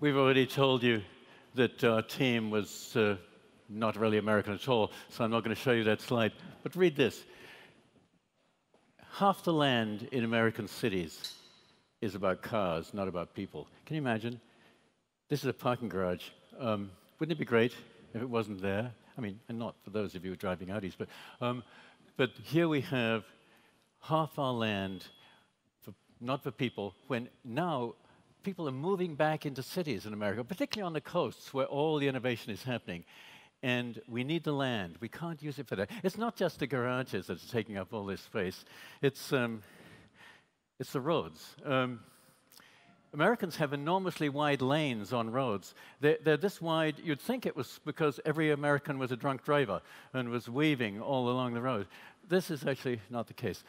We've already told you that our team was not really American at all, so I'm not going to show you that slide. But read this. Half the land in American cities is about cars, not about people. Can you imagine? This is a parking garage. Wouldn't it be great if it wasn't there? I mean, and not for those of you driving Audis, but here we have half our land, not for people, when now people are moving back into cities in America, particularly on the coasts where all the innovation is happening. And we need the land. We can't use it for that. It's not just the garages that's taking up all this space. It's the roads. Americans have enormously wide lanes on roads. They're this wide. You'd think it was because every American was a drunk driver and was weaving all along the road. This is actually not the case.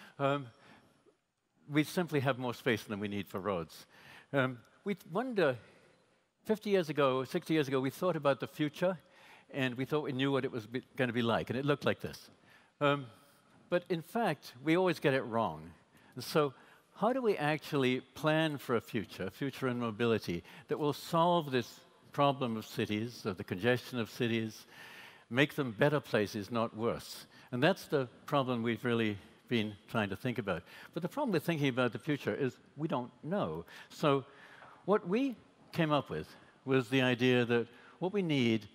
We simply have more space than we need for roads. We wonder, 50 years ago, 60 years ago, we thought about the future, and we thought we knew what it was going to be like, and it looked like this. But in fact, we always get it wrong. And so how do we actually plan for a future in mobility, that will solve this problem of cities, of the congestion of cities, make them better places, not worse? And that's the problem we've really been trying to think about. But the problem with thinking about the future is we don't know. So what we came up with was the idea that what we need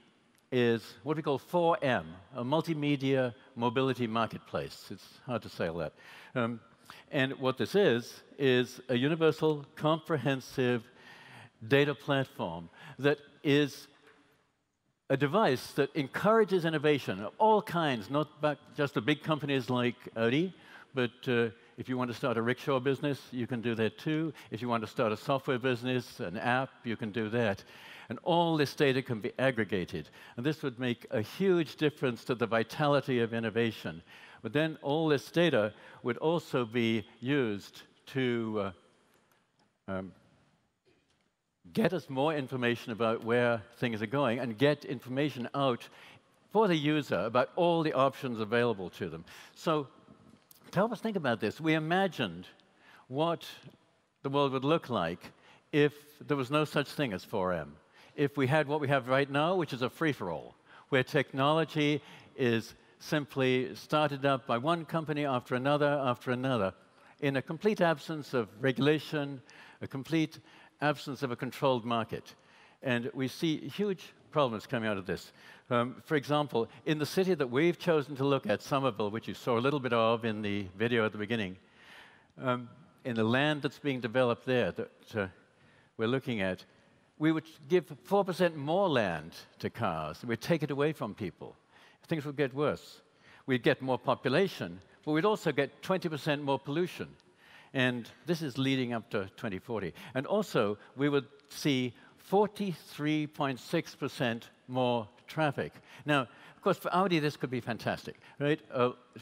is what we call 4M, a multimedia mobility marketplace. It's hard to say all that. And what this is a universal, comprehensive data platform that is a device that encourages innovation of all kinds, not just the big companies like Audi, but if you want to start a rickshaw business, you can do that too. If you want to start a software business, an app, you can do that. And all this data can be aggregated. And this would make a huge difference to the vitality of innovation. But then all this data would also be used to get us more information about where things are going and get information out for the user about all the options available to them. So to help us think about this, we imagined what the world would look like if there was no such thing as 4M. If we had what we have right now, which is a free-for-all, where technology is simply started up by one company after another, in a complete absence of regulation, a complete absence of a controlled market. And we see huge problems coming out of this. For example, in the city that we've chosen to look at, Somerville, which you saw a little bit of in the video at the beginning, in the land that's being developed there that we're looking at, we would give 4% more land to cars. We'd take it away from people. Things would get worse. We'd get more population, but we'd also get 20% more pollution. And this is leading up to 2040. And also, we would see 43.6% more traffic. Now, of course, for Audi, this could be fantastic, right?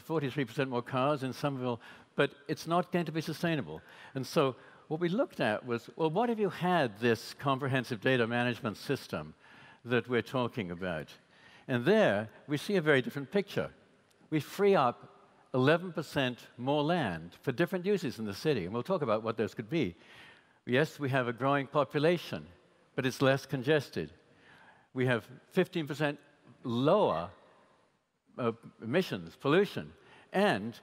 43% more cars in Somerville, but it's not going to be sustainable. And so what we looked at was, well, what if you had this comprehensive data management system that we're talking about? And there, we see a very different picture. We free up 11% more land for different uses in the city, and we'll talk about what those could be. Yes, we have a growing population, but it's less congested. We have 15% lower emissions, pollution, and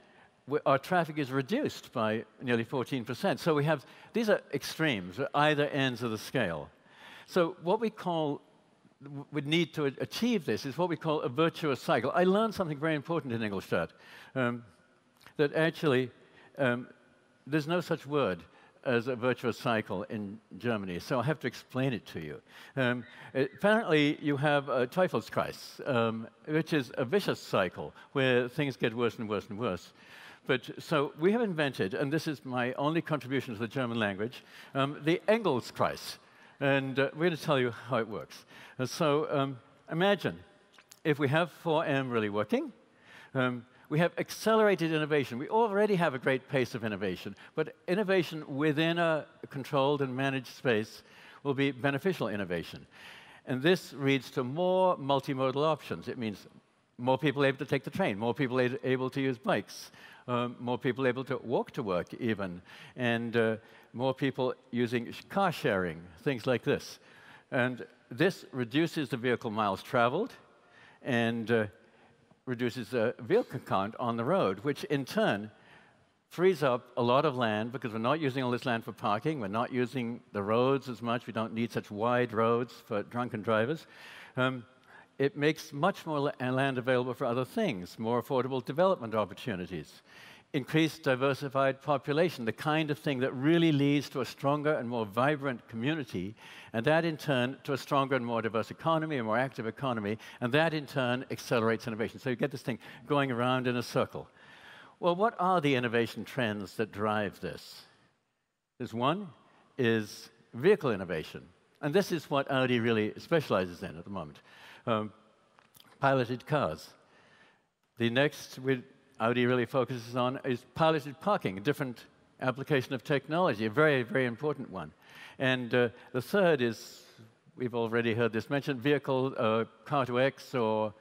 our traffic is reduced by nearly 14%. So we have, these are extremes at either ends of the scale. So what we need to achieve this is what we call a virtuous cycle. I learned something very important in Ingolstadt, that actually there's no such word as a virtuous cycle in Germany, so I have to explain it to you. Apparently, you have a Teufelskreis, which is a vicious cycle where things get worse and worse and worse. But so we have invented, and this is my only contribution to the German language, the Engelskreis. And we're going to tell you how it works. So imagine if we have 4M really working, we have accelerated innovation. We already have a great pace of innovation, but innovation within a controlled and managed space will be beneficial innovation. And this leads to more multimodal options. It means more people able to take the train, more people able to use bikes, more people able to walk to work even, and more people using car sharing, things like this. And this reduces the vehicle miles traveled and reduces the vehicle count on the road, which in turn frees up a lot of land because we're not using all this land for parking. We're not using the roads as much. We don't need such wide roads for drunken drivers. It makes much more land available for other things, more affordable development opportunities, increased diversified population, the kind of thing that really leads to a stronger and more vibrant community, and that in turn to a stronger and more diverse economy, a more active economy, and that in turn accelerates innovation. So you get this thing going around in a circle. Well, what are the innovation trends that drive this? There's one is vehicle innovation, and this is what Audi really specializes in at the moment. Piloted cars. The next Audi really focuses on is piloted parking, a different application of technology, a very, very important one. And the third is, we've already heard this mentioned, vehicle Car2X, or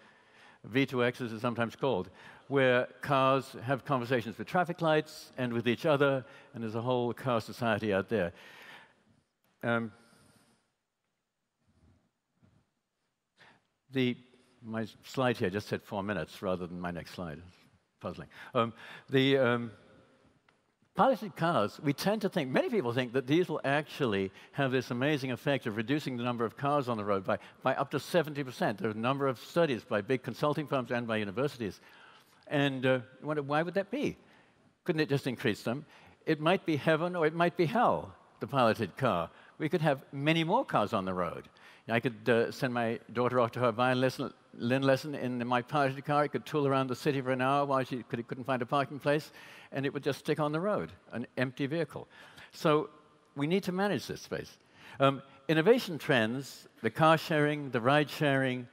V2X as it's sometimes called, where cars have conversations with traffic lights and with each other, and there's a whole car society out there. My slide here just said 4 minutes rather than my next slide. Puzzling. Piloted cars, we tend to think, many people think that these will actually have this amazing effect of reducing the number of cars on the road by up to 70%. There are a number of studies by big consulting firms and by universities. And you wonder, why would that be? Couldn't it just increase them? It might be heaven or it might be hell, the piloted car. We could have many more cars on the road. I could send my daughter off to her violin lesson in my piloted car. I could tool around the city for an hour while she couldn't find a parking place, and it would just stick on the road, an empty vehicle. So we need to manage this space. Innovation trends, the car sharing, the ride sharing,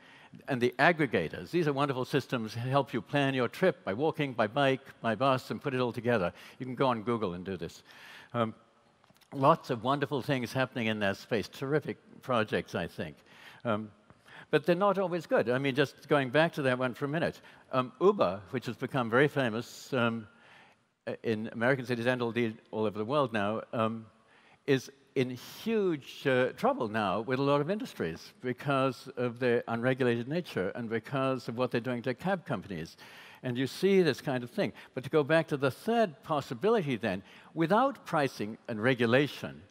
and the aggregators. These are wonderful systems that help you plan your trip by walking, by bike, by bus, and put it all together. You can go on Google and do this. Lots of wonderful things happening in that space. Terrific projects, I think. But they're not always good. I mean, just going back to that one for a minute. Uber, which has become very famous in American cities and all over the world now, is in huge trouble now with a lot of industries because of their unregulated nature and because of what they're doing to cab companies. And you see this kind of thing. But to go back to the third possibility then, without pricing and regulation,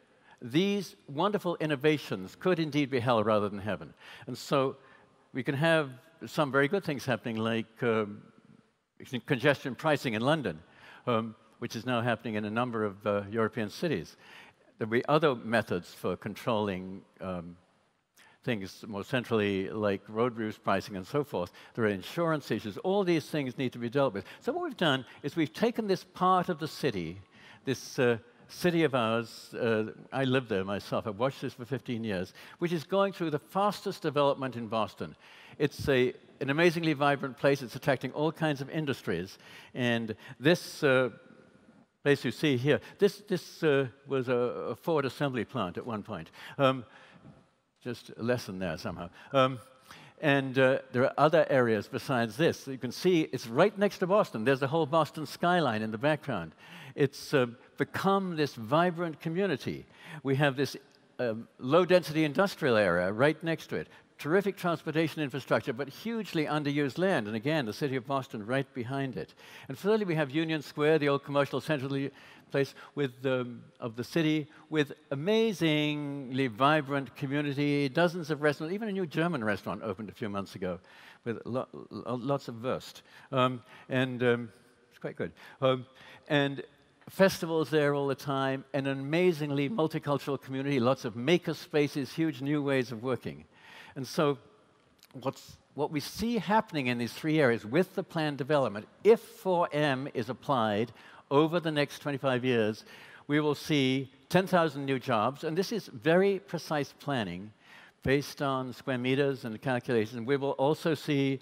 these wonderful innovations could indeed be hell rather than heaven. And so we can have some very good things happening, like congestion pricing in London, which is now happening in a number of European cities. There'll be other methods for controlling things more centrally, like road use pricing and so forth. There are insurance issues. All these things need to be dealt with. So what we've done is we've taken this part of the city, this city of ours. I live there myself. I've watched this for 15 years, which is going through the fastest development in Boston. It's an amazingly vibrant place. It's attracting all kinds of industries. And this place you see here, this was a Ford assembly plant at one point. Just a lesson there somehow. And there are other areas besides this. You can see it's right next to Boston. There's the whole Boston skyline in the background. It's become this vibrant community. We have this low-density industrial area right next to it. Terrific transportation infrastructure, but hugely underused land. And again, the city of Boston right behind it. And thirdly, we have Union Square, the old commercial central place of the city, with amazingly vibrant community, dozens of restaurants, even a new German restaurant opened a few months ago with lots of Wurst. It's quite good. And festivals there all the time, and an amazingly multicultural community, lots of maker spaces, huge new ways of working. And so what we see happening in these three areas with the planned development, if 4M is applied over the next 25 years, we will see 10,000 new jobs. And this is very precise planning based on square meters and calculations. We will also see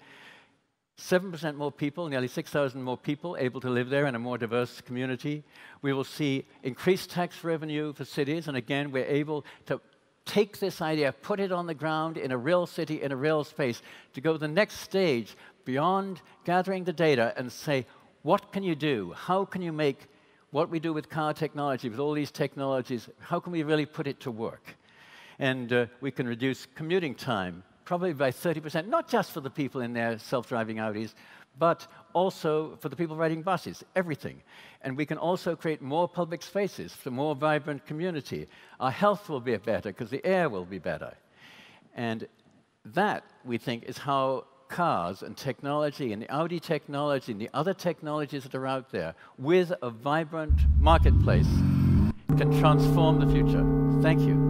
7% more people, nearly 6,000 more people able to live there in a more diverse community. We will see increased tax revenue for cities. And again, we're able to take this idea, put it on the ground in a real city, in a real space, to go to the next stage beyond gathering the data and say, what can you do? How can you make what we do with car technology, with all these technologies, how can we really put it to work? And we can reduce commuting time, probably by 30%, not just for the people in their self-driving Audis, but also for the people riding buses, everything. And we can also create more public spaces for more vibrant community. Our health will be better because the air will be better. And that, we think, is how cars and technology and the Audi technology and the other technologies that are out there with a vibrant marketplace can transform the future. Thank you.